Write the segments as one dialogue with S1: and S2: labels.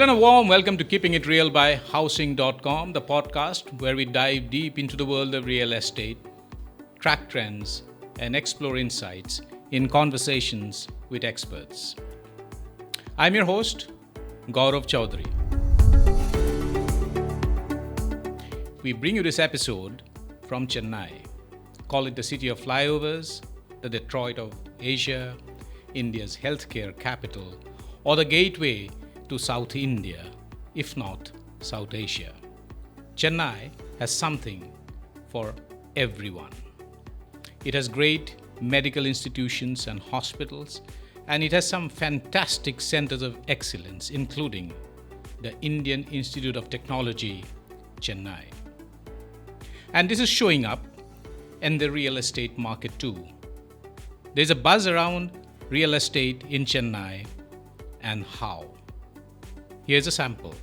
S1: Hello and a warm welcome to Keeping It Real by Housing.com, the podcast where we dive deep into the world of real estate, track trends, and explore insights in conversations with experts. I'm your host, Gaurav Chaudhary. We bring you this episode from Chennai. Call it the city of flyovers, the Detroit of Asia, India's healthcare capital, or the gateway to South India, if not South Asia. Chennai has something for everyone. It has great medical institutions and hospitals, and it has some fantastic centers of excellence, including the Indian Institute of Technology, Chennai. And this is showing up in the real estate market too. There's a buzz around real estate in Chennai and how. Here's a sample.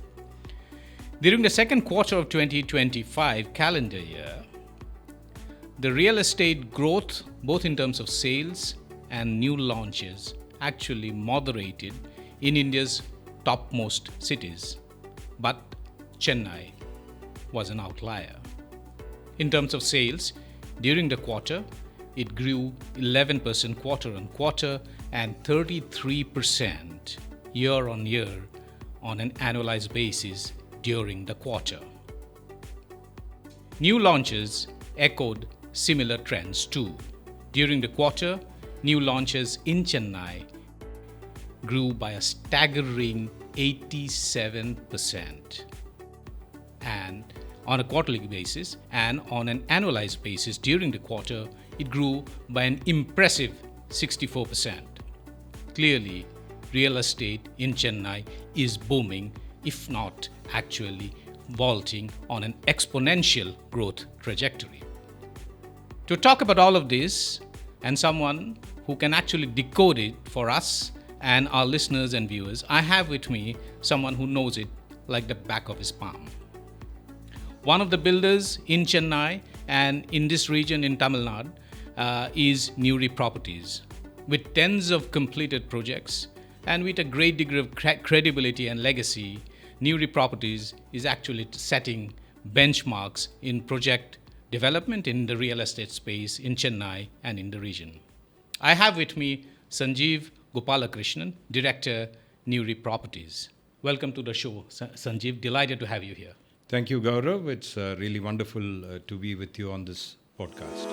S1: During the second quarter of 2025 calendar year, the real estate growth, both in terms of sales and new launches, actually moderated in India's topmost cities. But Chennai was an outlier. In terms of sales, during the quarter, it grew 11% quarter on quarter and 33% year on year on an annualized basis during the quarter. New launches echoed similar trends too. During the quarter, new launches in Chennai grew by a staggering 87%. And on a quarterly basis and on an annualized basis during the quarter, it grew by an impressive 64%. Clearly, real estate in Chennai is booming, if not actually vaulting on an exponential growth trajectory. To talk about all of this, and someone who can actually decode it for us and our listeners and viewers, I have with me someone who knows it like the back of his palm. One of the builders in Chennai and in this region in Tamil Nadu is Newry Properties. With tens of completed projects and with a great degree of credibility and legacy, Newry Properties is actually setting benchmarks in project development in the real estate space in Chennai and in the region. I have with me Sanjeev Gopalakrishnan, Director, Newry Properties. Welcome to the show, Sanjeev. Delighted to have you here.
S2: Thank you, Gaurav. It's really wonderful to be with you on this podcast.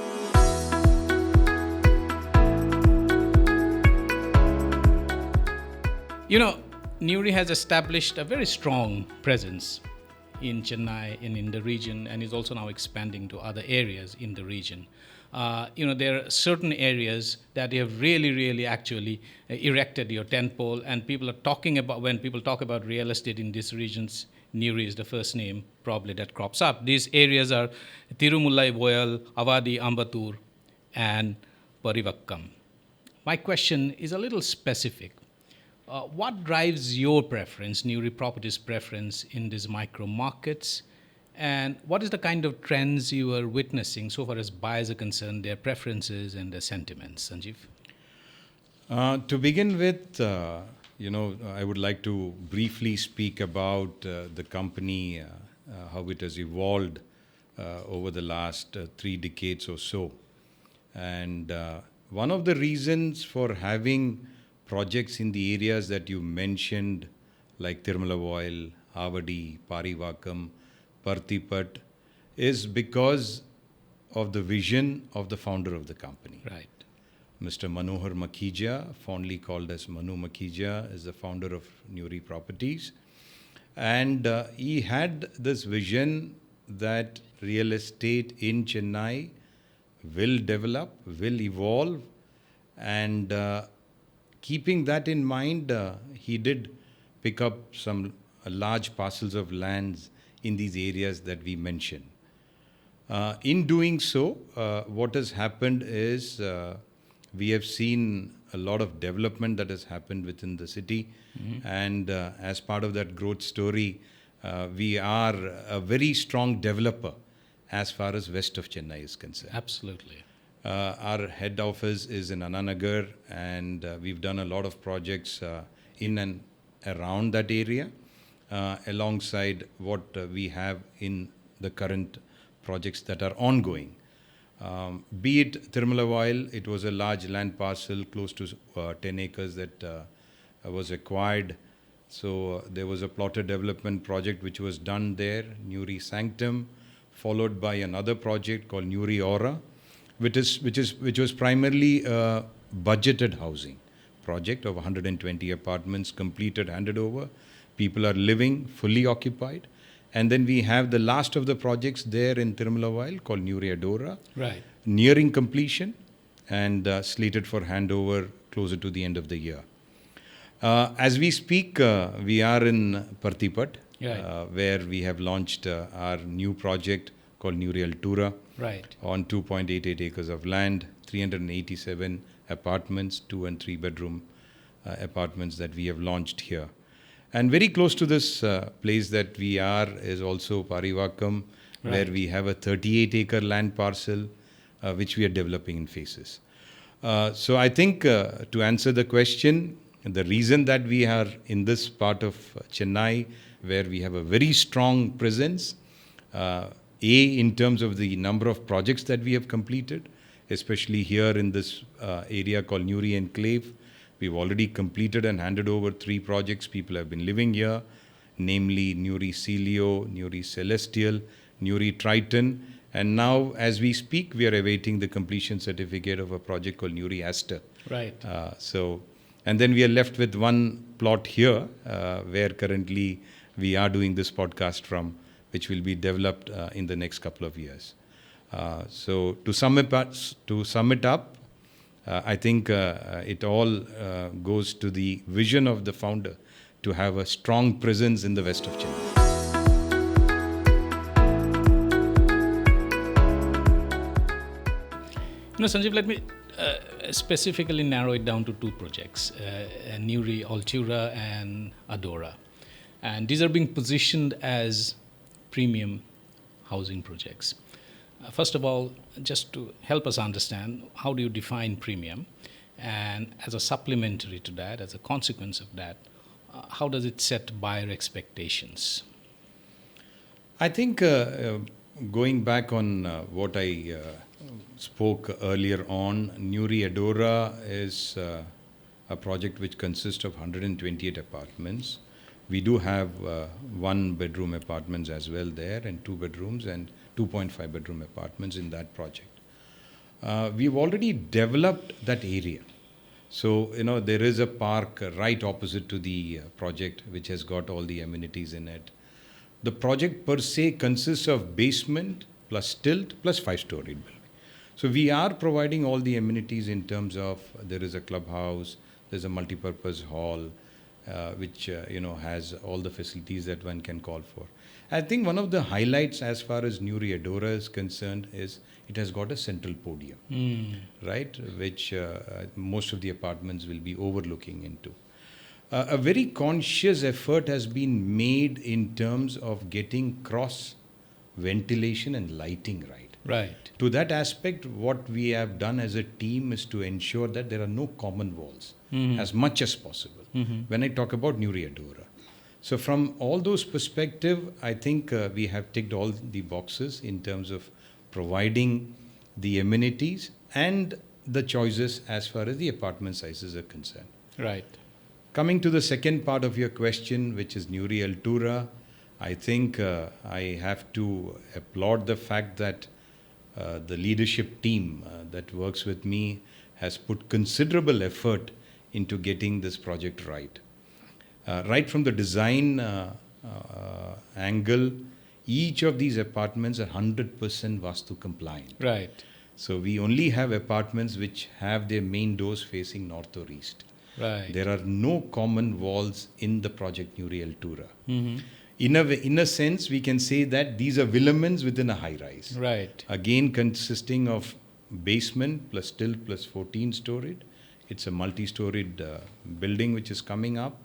S1: You know, Newry has established a very strong presence in Chennai and in the region, and is also now expanding to other areas in the region. There are certain areas that you have really actually erected your tentpole, and people are talking about, when people talk about real estate in these regions, Newry is the first name probably that crops up. These areas are Tirumullai Voyal, Avadi, Ambattur, and Parivakkam. My question is a little specific. What drives your preference, Newry Properties' preference in these micro markets? And what is the kind of trends you are witnessing so far as buyers are concerned, their preferences and their sentiments, Sanjeev?
S2: To begin with, I would like to briefly speak about the company, how it has evolved over the last 3 decades or so. And one of the reasons for having projects in the areas that you mentioned, like Tirumullai, Avadi, Parivakkam, Parthipat, is because of the vision of the founder of the company.
S1: Right.
S2: Mr. Manohar Makhija, fondly called as Manu Makhija, is the founder of Newry Properties. And he had this vision that real estate in Chennai will develop, will evolve, and keeping that in mind, he did pick up some large parcels of lands in these areas that we mentioned. In doing so, what has happened is we have seen a lot of development that has happened within the city. Mm-hmm. And as part of that growth story, we are a very strong developer as far as west of Chennai is concerned.
S1: Absolutely.
S2: Our head office is in Ananagar, and we've done a lot of projects in and around that area. alongside what we have in the current projects that are ongoing. Be it Tirumala, it was a large land parcel close to 10 acres that was acquired. So there was a plotted development project which was done there, Newry Sanctum, followed by another project called Newry Aura, which was primarily a budgeted housing project of 120 apartments, completed, handed over. People are living, fully occupied. And then we have the last of the projects there in Tirumala called Newry Adora,
S1: Right.
S2: nearing completion and slated for handover closer to the end of the year. As we speak, we are in Partipat,
S1: Right.
S2: where we have launched our new project called Newry Altura
S1: Right.
S2: on 2.88 acres of land, 387 apartments, 2 and 3 bedroom apartments that we have launched here. And very close to this place that we are is also Parivakam, where
S1: Right.
S2: we have a 38 acre land parcel, which we are developing in phases. So I think to answer the question, the reason that we are in this part of Chennai, where we have a very strong presence, in terms of the number of projects that we have completed, especially here in this area called Newry Enclave. We've already completed and handed over 3 projects. People have been living here, namely Newry Celio, Newry Celestial, Newry Triton. And now, as we speak, we are awaiting the completion certificate of a project called Newry Aster.
S1: Right.
S2: And then we are left with one plot here, where currently we are doing this podcast from, which will be developed in the next couple of years. So to sum it up, I think it all goes to the vision of the founder to have a strong presence in the west of Chennai.
S1: Sanjeev, let me specifically narrow it down to 2 projects, Newry Altura and Adora. And these are being positioned as premium housing projects. First of all, just to help us understand, how do you define premium? And as a supplementary to that, as a consequence of that, how does it set buyer expectations?
S2: I think going back on what I spoke earlier on, Newry Adora is a project which consists of 128 apartments. We do have 1 bedroom apartments as well there, and 2 bedrooms and 2.5 bedroom apartments in that project. We've already developed that area. So, there is a park right opposite to the project which has got all the amenities in it. The project per se consists of basement plus stilt plus 5-storied building. So we are providing all the amenities in terms of there is a clubhouse, there's a multi-purpose hall, which has all the facilities that one can call for. I think one of the highlights as far as Newry Adora is concerned is it has got a central podium, right, which most of the apartments will be overlooking into. A very conscious effort has been made in terms of getting cross ventilation and lighting right.
S1: Right.
S2: To that aspect, what we have done as a team is to ensure that there are no common walls as much as possible when I talk about Newry Adora. So from all those perspectives, I think we have ticked all the boxes in terms of providing the amenities and the choices as far as the apartment sizes are concerned.
S1: Right.
S2: Coming to the second part of your question, which is Newry Altura, I think I have to applaud the fact that the leadership team that works with me has put considerable effort into getting this project right. Right from the design angle, each of these apartments are 100% Vastu compliant.
S1: Right.
S2: So we only have apartments which have their main doors facing north or east.
S1: Right.
S2: There are no common walls in the project Newry Altura. In a sense, we can say that these are villamens within a high-rise.
S1: Right.
S2: Again, consisting of basement plus stilt plus 14-storied. It's a multi-storied building which is coming up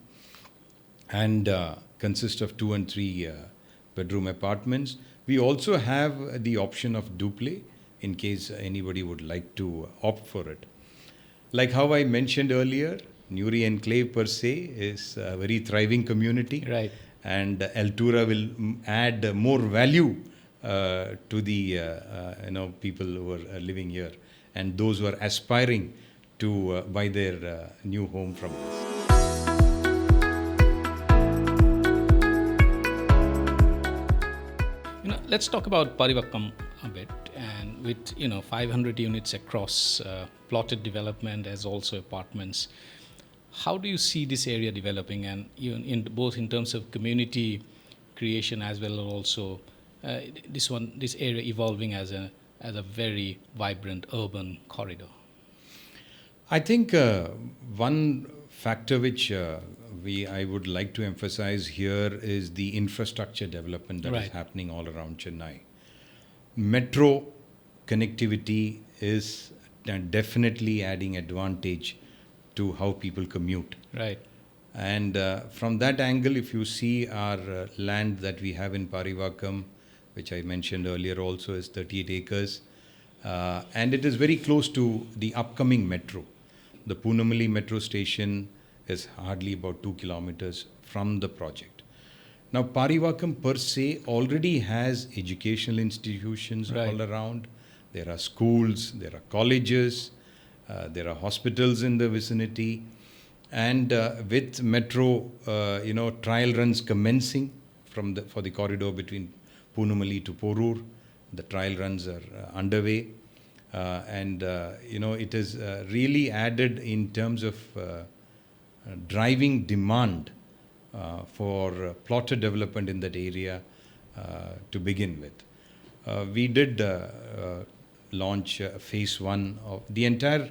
S2: and consists of 2 and 3 bedroom apartments. We also have the option of duple in case anybody would like to opt for it. Like how I mentioned earlier, Newry Enclave per se is a very thriving community.
S1: Right.
S2: and Altura will add more value to the people who are living here and those who are aspiring to buy their new home from us.
S1: Let's talk about Parivakkam a bit, and with 500 units across plotted development as also apartments. How do you see this area developing, and both in terms of community creation as well as also this area evolving as a very vibrant urban corridor?
S2: I think one factor which I would like to emphasize here is the infrastructure development that is happening all around Chennai. Metro connectivity is definitely adding advantage to how people commute.
S1: Right.
S2: And from that angle, if you see our land that we have in Parivakkam, which I mentioned earlier also, is 38 acres. And it is very close to the upcoming metro. The Poonamallee metro station is hardly about 2 kilometers from the project. Now, Parivakkam per se already has educational institutions all around. There are schools, there are colleges, there are hospitals in the vicinity. And with metro, trial runs commencing for the corridor between Poonamallee to Porur, the trial runs are underway. It is really added in terms of driving demand for plotted development in that area to begin with. We did launch phase 1 of the entire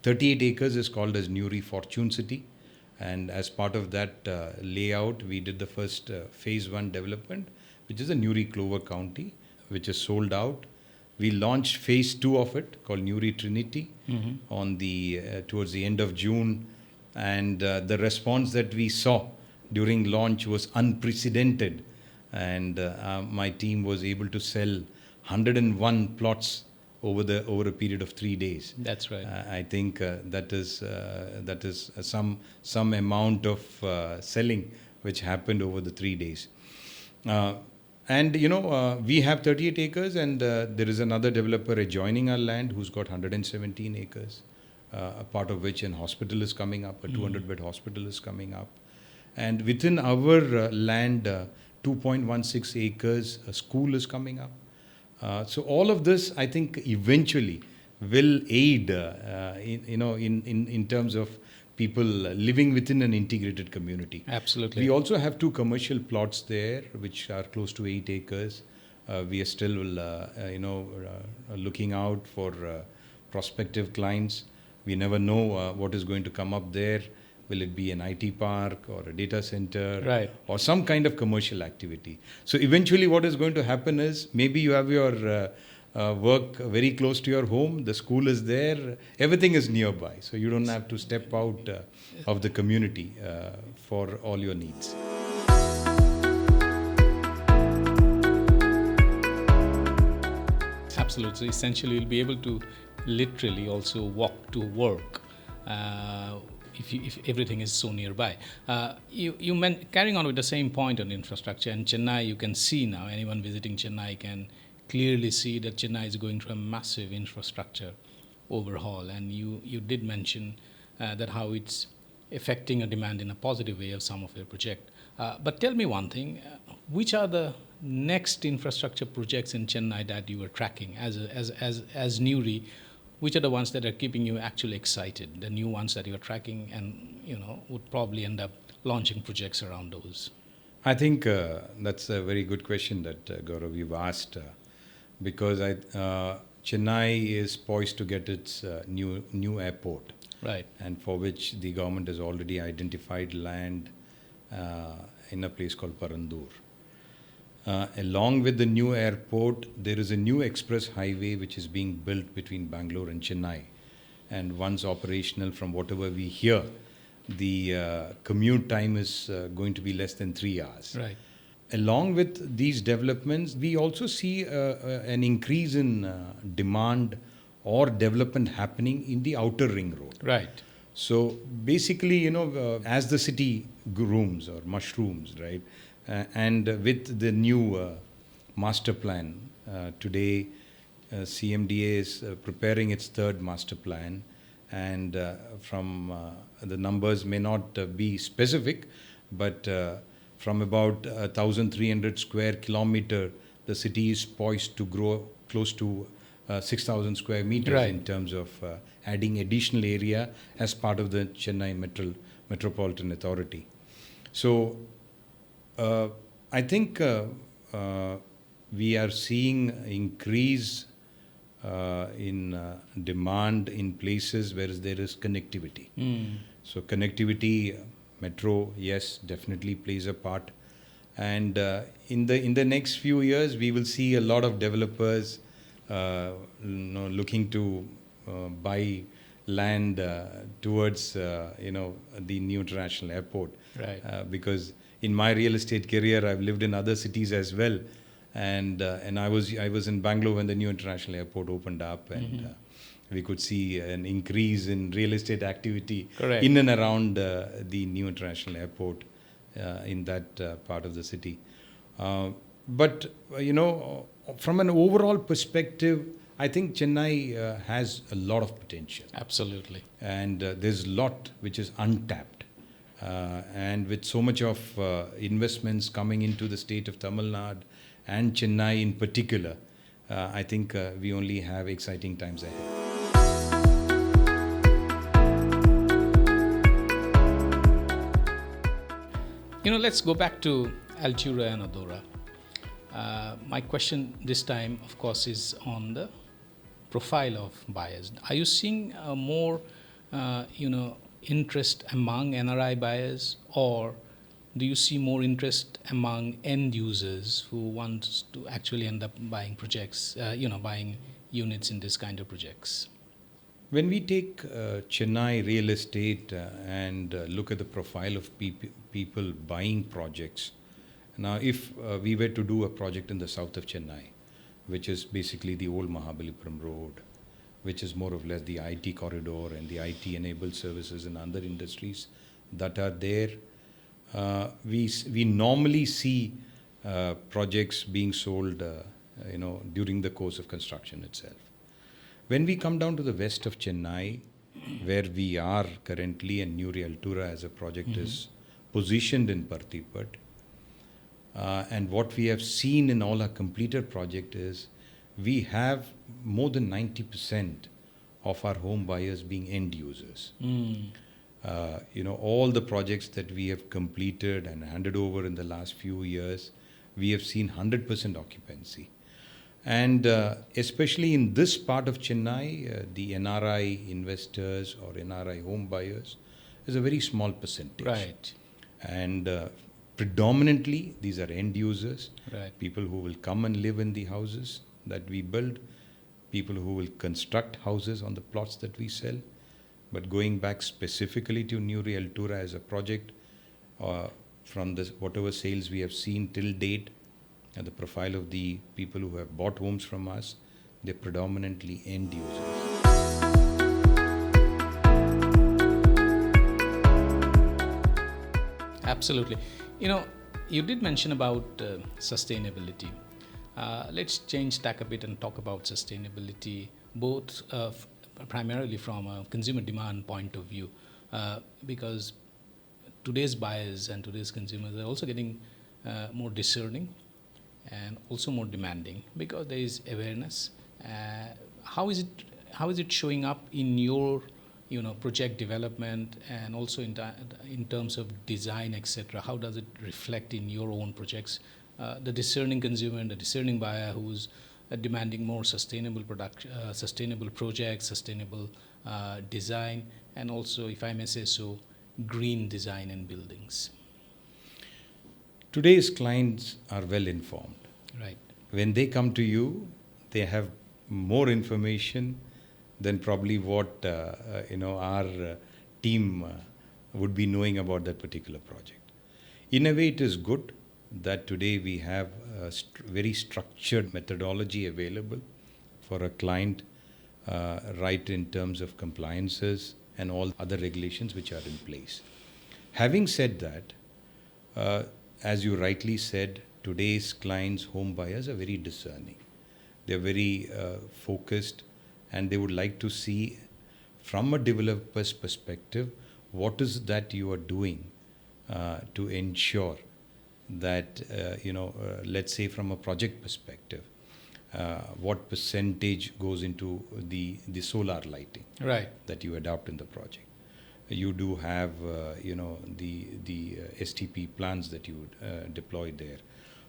S2: 38 acres is called as Newry Fortune City, and as part of that layout we did the first phase 1 development, which is a Newry Clover County, which is sold out. We launched phase 2 of it called Newry Trinity on towards the end of June, and the response that we saw during launch was unprecedented, and my team was able to sell 101 plots over a period of 3 days.
S1: That's right.
S2: I think that is some amount of selling which happened over the 3 days. We have 38 acres, and there is another developer adjoining our land who's got 117 acres, a part of which an hospital is coming up, a 200-bed hospital is coming up. And within our land, 2.16 acres, a school is coming up. So all of this, I think, eventually will aid, in terms of people living within an integrated community.
S1: Absolutely.
S2: We also have 2 commercial plots there, which are close to 8 acres. We are still, looking out for prospective clients. We never know what is going to come up there. Will it be an IT park or a data center or some kind of commercial activity? So eventually what is going to happen is maybe you have your work very close to your home, the school is there, everything is nearby. So you don't have to step out of the community for all your needs.
S1: Absolutely. So essentially, you'll be able to literally also walk to work if everything is so nearby. You meant, carrying on with the same point on infrastructure, and Chennai, you can see now, anyone visiting Chennai can clearly see that Chennai is going through a massive infrastructure overhaul, and you did mention that how it's affecting a demand in a positive way of some of your project. But tell me one thing, which are the next infrastructure projects in Chennai that you are tracking as Newry? Which are the ones that are keeping you actually excited, the new ones that you are tracking, and would probably end up launching projects around those?
S2: I think that's a very good question that Gaurav, you've asked, because Chennai is poised to get its new airport,
S1: right?
S2: And for which the government has already identified land in a place called Parandur. Along with the new airport, there is a new express highway which is being built between Bangalore and Chennai. And once operational, from whatever we hear, the commute time is going to be less than 3 hours.
S1: Right.
S2: Along with these developments, we also see an increase in demand or development happening in the outer ring road.
S1: Right.
S2: So basically, as the city grooms or mushrooms, right, And with the new master plan, today CMDA is preparing its third master plan, and from the numbers may not be specific, but from about 1,300 square kilometer, the city is poised to grow close to 6,000 square meters
S1: Right.
S2: in terms of adding additional area as part of the Chennai Metropolitan Authority. So I think we are seeing increase in demand in places where there is connectivity. So connectivity, metro, yes, definitely plays a part. And in the next few years, we will see a lot of developers looking to buy land towards the new international airport.
S1: Right.
S2: Because in my real estate career, I've lived in other cities as well, and I was in Bangalore when the new international airport opened up, and we could see an increase in real estate activity
S1: Correct.
S2: in and around the new international airport in that part of the city. But from an overall perspective, I think Chennai has a lot of potential.
S1: Absolutely.
S2: And there's a lot which is untapped. And with so much of investments coming into the state of Tamil Nadu and Chennai in particular, I think we only have exciting times ahead.
S1: Let's go back to Altura and Adora. My question this time, of course, is on the profile of buyers. Are you seeing more, interest among NRI buyers, or do you see more interest among end users who want to actually end up buying projects, buying units in this kind of projects?
S2: When we take Chennai real estate and look at the profile of people buying projects, now if we were to do a project in the south of Chennai, which is basically the old Mahabalipuram road, which is more or less the IT corridor and the IT enabled services and other industries that are there, we normally see projects being sold during the course of construction itself. When we come down to the west of Chennai, where we are currently, and Newry Altura as a project is positioned in Parthipat, and what we have seen in all our completed project is we have more than 90% of our home buyers being end users. All the projects that we have completed and handed over in the last few years, we have seen 100% occupancy. And especially in this part of Chennai, the NRI investors or NRI home buyers is a very small percentage.
S1: Right.
S2: And predominantly, these are end users,
S1: Right.
S2: people who will come and live in the houses that we build, people who will construct houses on the plots that we sell. But going back specifically to Newry Altura as a project, from whatever sales we have seen till date, and the profile of the people who have bought homes from us, they're predominantly end users.
S1: Absolutely. You did mention about sustainability. Let's change tack a bit and talk about sustainability, both primarily from a consumer demand point of view, because today's buyers and today's consumers are also getting more discerning and also more demanding because there is awareness. How is it showing up in your project development, and also in terms of design, etc.? How does it reflect in your own projects? The discerning consumer and the discerning buyer who's demanding more sustainable sustainable projects, sustainable design, and also, if I may say so, green design and buildings.
S2: Today's clients are well informed.
S1: Right.
S2: When they come to you, they have more information than probably what our team would be knowing about that particular project. In a way, it is good that today we have a very structured methodology available for a client, right in terms of compliances and all other regulations which are in place. Having said that, as you rightly said, today's clients, home buyers are very discerning. They're very focused, and they would like to see from a developer's perspective what is that you are doing to ensure that, let's say from a project perspective, what percentage goes into the solar lighting
S1: Right.
S2: that you adopt in the project. You do have, the STP plans that you deploy there.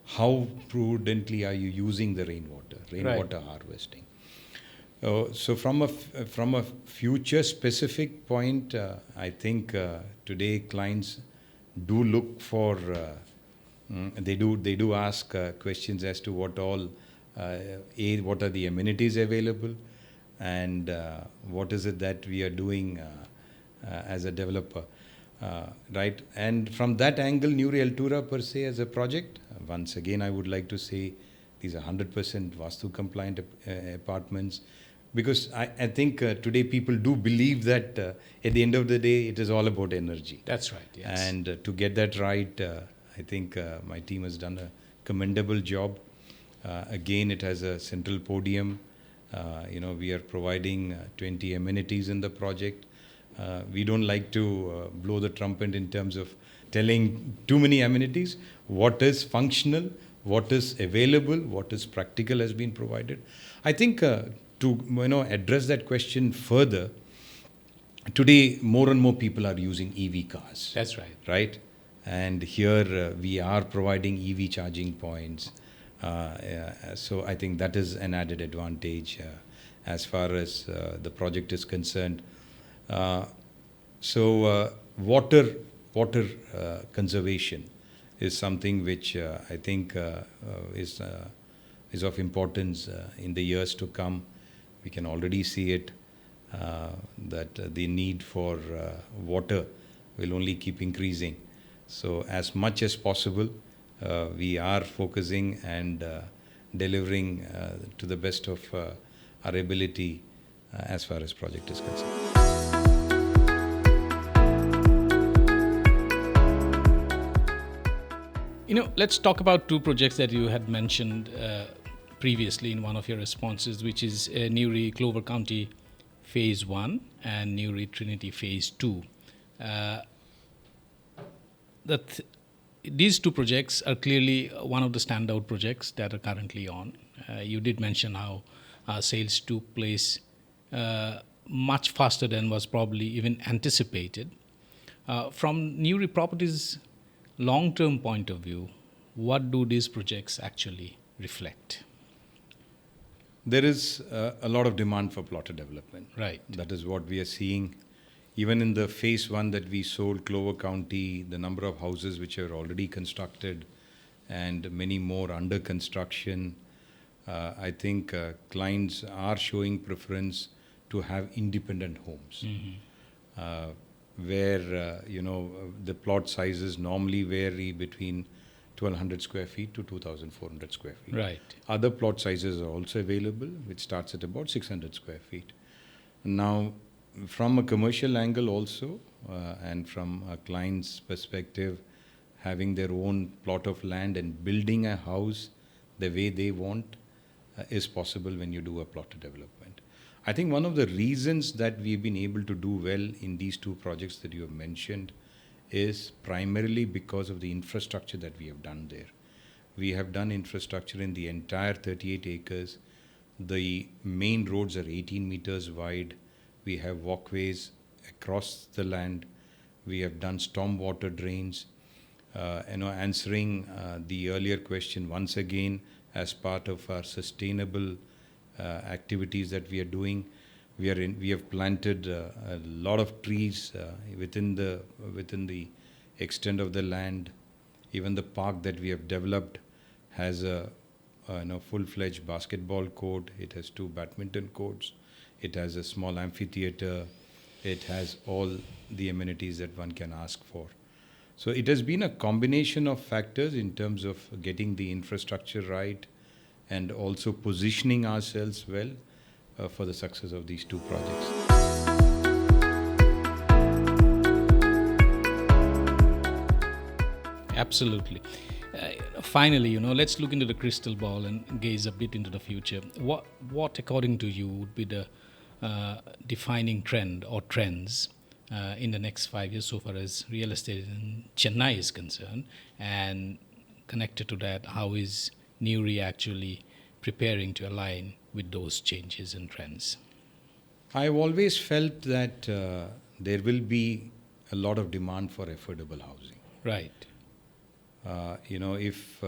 S2: How prudently are you using the rainwater harvesting? So from a future specific point, I think today clients do look for, they do ask questions as to what all, what are the amenities available, and what is it that we are doing as a developer, right? And from that angle, Newry Altura per se as a project, once again I would like to say these are 100% Vastu compliant apartments, because I think today people do believe that at the end of the day it is all about energy.
S1: That's right, yes.
S2: And to get that right, I think my team has done a commendable job. Again, it has a central podium. We are providing 20 amenities in the project. We don't like to blow the trumpet in terms of telling too many amenities. What is functional, what is available, what is practical has been provided. I think to address that question further, today more and more people are using EV cars.
S1: That's right.
S2: Right? And here we are providing EV charging points. So I think that is an added advantage as far as the project is concerned. Water conservation is something which I think is of importance in the years to come. We can already see it, that the need for water will only keep increasing. So as much as possible, we are focusing and delivering to the best of our ability as far as project is concerned.
S1: Let's talk about two projects that you had mentioned previously in one of your responses, which is Newry Clover County Phase 1 and Newry Trinity Phase 2. These two projects are clearly one of the standout projects that are currently on. You did mention how sales took place much faster than was probably even anticipated. From Newry Properties' long-term point of view, what do these projects actually reflect?
S2: There is a lot of demand for plotter development.
S1: Right.
S2: That is what we are seeing. Even in the phase 1 that we sold, Clover County, the number of houses which are already constructed and many more under construction, I think clients are showing preference to have independent homes. Mm-hmm. Where the plot sizes normally vary between 1,200 square feet to 2,400 square feet.
S1: Right.
S2: Other plot sizes are also available, which starts at about 600 square feet. Now, from a commercial angle also, and from a client's perspective, having their own plot of land and building a house the way they want is possible when you do a plot development. I think one of the reasons that we've been able to do well in these two projects that you have mentioned is primarily because of the infrastructure that we have done there. We have done infrastructure in the entire 38 acres. The main roads are 18 meters wide. We have walkways across the land. We have done stormwater drains. Answering the earlier question once again, as part of our sustainable activities that we are doing, we have planted a lot of trees within the extent of the land. Even the park that we have developed has a full-fledged basketball court. It has 2 badminton courts. It has a small amphitheater. It has all the amenities that one can ask for. So it has been a combination of factors in terms of getting the infrastructure right and also positioning ourselves well for the success of these two projects.
S1: Absolutely. Finally, let's look into the crystal ball and gaze a bit into the future. What according to you, would be the defining trend or trends in the next 5 years so far as real estate in Chennai is concerned? And connected to that, how is Newry actually preparing to align with those changes and trends?
S2: I've always felt that there will be a lot of demand for affordable housing.
S1: Right.
S2: If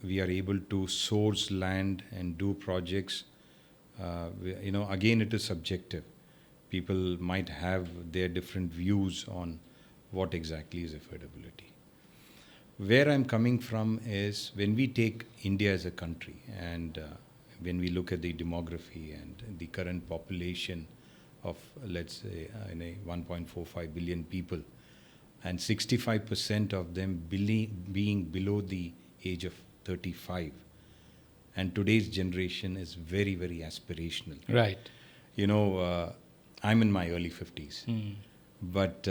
S2: we are able to source land and do projects, again, it is subjective. People might have their different views on what exactly is affordability. Where I'm coming from is when we take India as a country and when we look at the demography and the current population of, let's say, 1.45 billion people, and 65% of them being below the age of 35. And today's generation is very, very aspirational.
S1: Right.
S2: I'm in my early 50s. But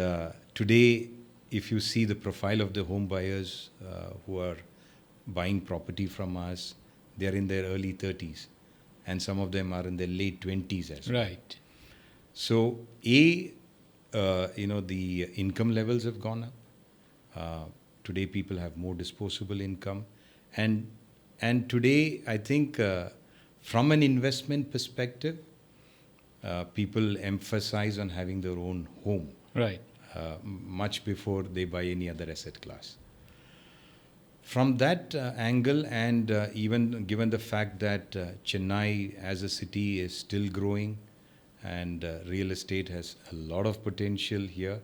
S2: today, if you see the profile of the home buyers who are buying property from us, they are in their early 30s. And some of them are in their late 20s as well.
S1: Right.
S2: So, the income levels have gone up. Today, people have more disposable income. And today, I think from an investment perspective, people emphasize on having their own home.
S1: Right.
S2: Much before they buy any other asset class. From that angle, and even given the fact that Chennai as a city is still growing, and real estate has a lot of potential here,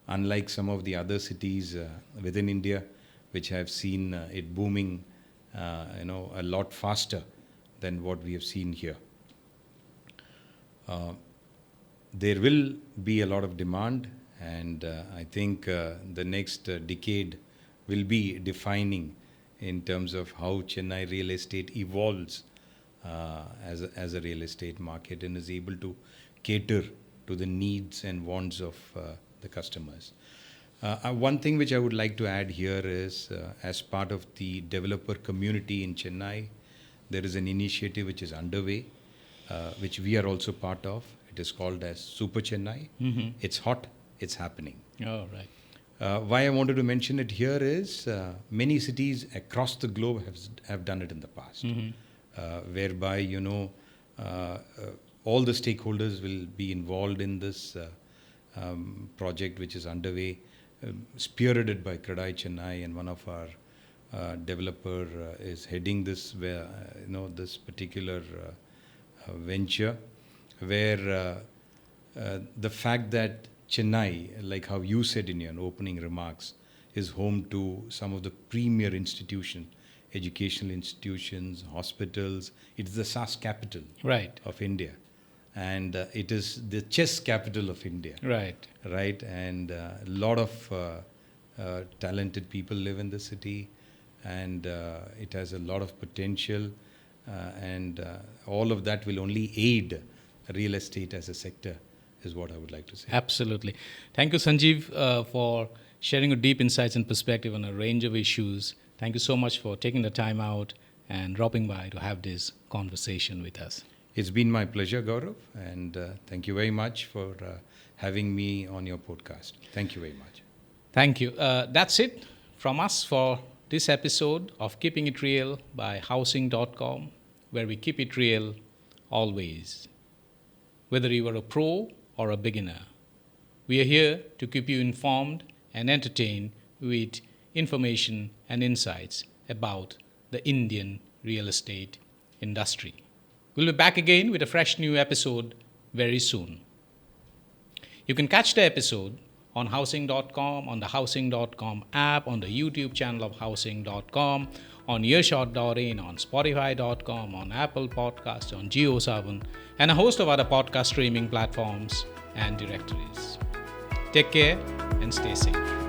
S2: unlike some of the other cities within India, which have seen it booming, a lot faster than what we have seen here. There will be a lot of demand, and I think the next decade will be defining in terms of how Chennai real estate evolves as a real estate market and is able to cater to the needs and wants of the customers. One thing which I would like to add here is, as part of the developer community in Chennai, there is an initiative which is underway, which we are also part of. It is called as Super Chennai. Mm-hmm. It's hot, it's happening.
S1: Oh, right.
S2: Why I wanted to mention it here is many cities across the globe have done it in the past, whereby all the stakeholders will be involved in this project which is underway, spearheaded by Kradai Chennai, and one of our developer is heading this this particular venture, where the fact that Chennai, like how you said in your opening remarks, is home to some of the premier institutions, educational institutions, hospitals. It is the SaaS capital of India. And it is the chess capital of India. Right. And a lot of talented people live in the city, and it has a lot of potential. And all of that will only aid real estate as a sector, is what I would like to say.
S1: Absolutely. Thank you, Sanjeev, for sharing your deep insights and perspective on a range of issues. Thank you so much for taking the time out and dropping by to have this conversation with us.
S2: It's been my pleasure, Gaurav, and thank you very much for having me on your podcast. Thank you very much.
S1: Thank you. That's it from us for this episode of Keeping It Real by Housing.com, where we keep it real always. Whether you are a pro or a beginner, we are here to keep you informed and entertained with information and insights about the Indian real estate industry. We'll be back again with a fresh new episode very soon. You can catch the episode on Housing.com, on the Housing.com app, on the YouTube channel of Housing.com, on earshot.in, on Spotify.com, on Apple Podcasts, on Geo7, and a host of other podcast streaming platforms and directories. Take care and stay safe.